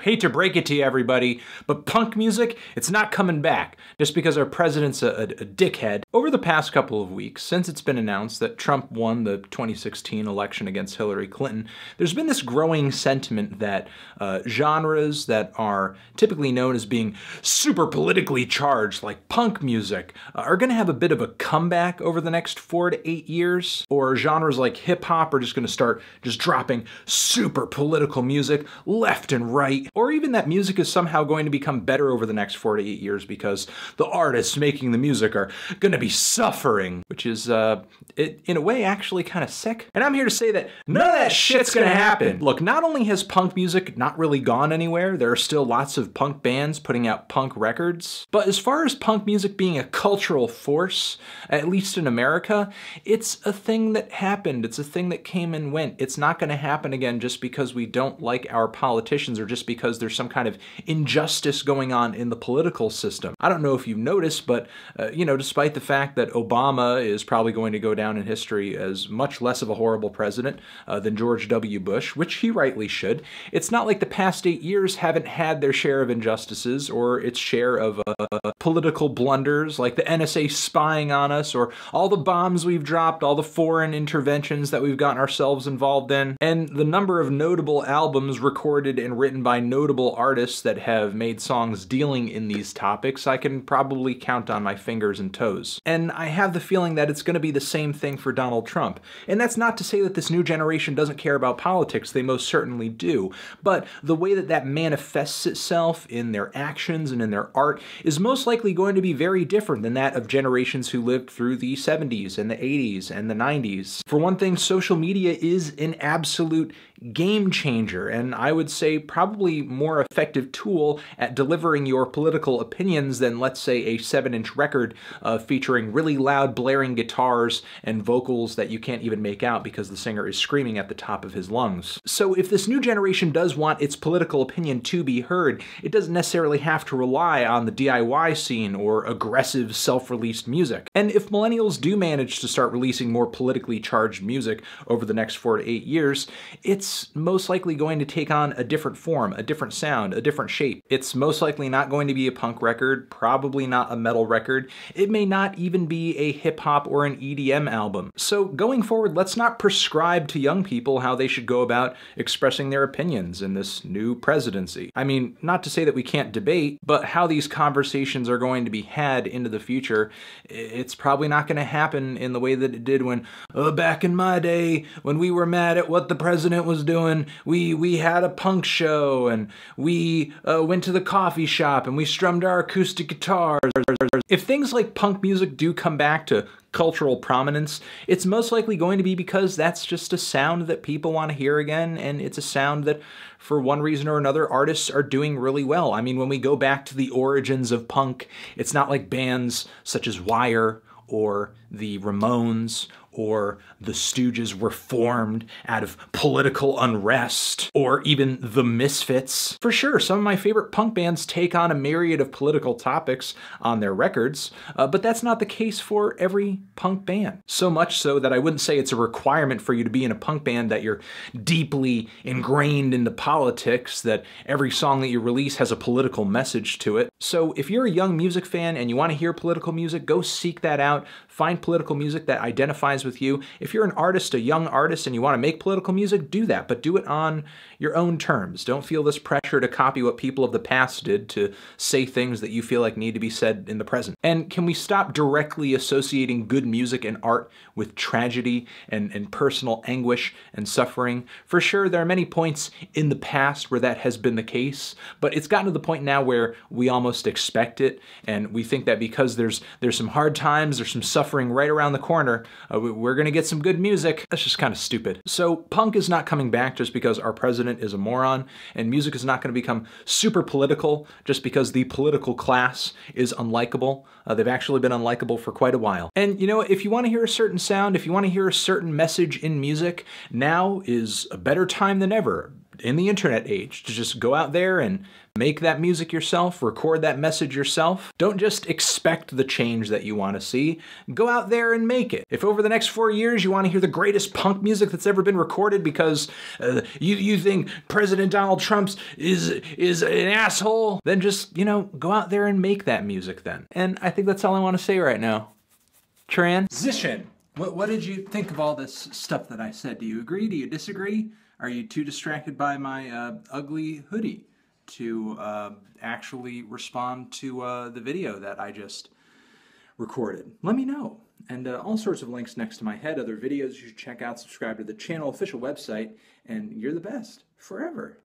Hate to break it to you, everybody, but punk music, it's not coming back just because our president's a dickhead. Over the past couple of weeks, since it's been announced that Trump won the 2016 election against Hillary Clinton, there's been this growing sentiment that genres that are typically known as being super politically charged, like punk music, are going to have a bit of a comeback over the next 4 to 8 years, or genres like hip-hop are just going to start just dropping super political music left and right, or even that music is somehow going to become better over the next 4 to 8 years because the artists making the music are going to be suffering, which is, in a way, actually kind of sick. And I'm here to say that none of that shit's going to happen. Look, not only has punk music not really gone anywhere, there are still lots of punk bands putting out punk records, but as far as punk music being a cultural force, at least in America, it's a thing that happened. It's a thing that came and went. It's not going to happen again just because we don't like our politicians or just because there's some kind of injustice going on in the political system. I don't know if you've noticed, but you know, despite the fact that Obama is probably going to go down in history as much less of a horrible president than George W. Bush, which he rightly should, it's not like the past 8 years haven't had their share of injustices or its share of political blunders, like the NSA spying on us, or all the bombs we've dropped, all the foreign interventions that we've gotten ourselves involved in, and the number of notable albums recorded and written by notable artists that have made songs dealing in these topics, I can probably count on my fingers and toes. And I have the feeling that it's going to be the same thing for Donald Trump. And that's not to say that this new generation doesn't care about politics, they most certainly do, but the way that that manifests itself in their actions and in their art is most likely going to be very different than that of generations who lived through the 70s and the 80s and the 90s. For one thing, social media is an absolute game changer, and I would say probably more effective tool at delivering your political opinions than, let's say, a 7-inch record featuring really loud blaring guitars and vocals that you can't even make out because the singer is screaming at the top of his lungs. So if this new generation does want its political opinion to be heard, it doesn't necessarily have to rely on the DIY scene or aggressive self-released music. And if millennials do manage to start releasing more politically charged music over the next 4 to 8 years, it's most likely going to take on a different form, a different sound, a different shape. It's most likely not going to be a punk record, probably not a metal record. It may not even be a hip-hop or an EDM album. So going forward, let's not prescribe to young people how they should go about expressing their opinions in this new presidency. I mean, not to say that we can't debate, but how these conversations are going to be had into the future, it's probably not going to happen in the way that it did when, back in my day, when we were mad at what the president was doing, we had a punk show and we went to the coffee shop and we strummed our acoustic guitars. If things like punk music do come back to cultural prominence, it's most likely going to be because that's just a sound that people want to hear again, and it's a sound that, for one reason or another, artists are doing really well. I mean, when we go back to the origins of punk, it's not like bands such as Wire or the Ramones or the Stooges were formed out of political unrest, or even the Misfits. For sure, some of my favorite punk bands take on a myriad of political topics on their records, but that's not the case for every punk band. So much so that I wouldn't say it's a requirement for you to be in a punk band that you're deeply ingrained into politics, that every song that you release has a political message to it. So if you're a young music fan and you want to hear political music, go seek that out. Find political music that identifies with you. If you're an artist, a young artist, and you want to make political music, do that, but do it on your own terms. Don't feel this pressure to copy what people of the past did to say things that you feel like need to be said in the present. And can we stop directly associating good music and art with tragedy and personal anguish and suffering? For sure, there are many points in the past where that has been the case, but it's gotten to the point now where we almost expect it, and we think that because there's some hard times, there's some suffering right around the corner, we're gonna get some good music. That's just kind of stupid. So punk is not coming back just because our president is a moron, and music is not gonna become super political just because the political class is unlikable. They've actually been unlikable for quite a while. And you know, if you wanna hear a certain sound, if you wanna hear a certain message in music, now is a better time than ever. in the internet age to just go out there and make that music yourself, record that message yourself. Don't just expect the change that you want to see. Go out there and make it. If over the next 4 years you want to hear the greatest punk music that's ever been recorded because you think President Donald Trump is an asshole, then just, you know, go out there and make that music then. And I think that's all I want to say right now. Transition. What did you think of all this stuff that I said? Do you agree? Do you disagree? Are you too distracted by my ugly hoodie to actually respond to the video that I just recorded? Let me know. And all sorts of links next to my head, other videos you should check out, subscribe to the channel, official website, and you're the best forever.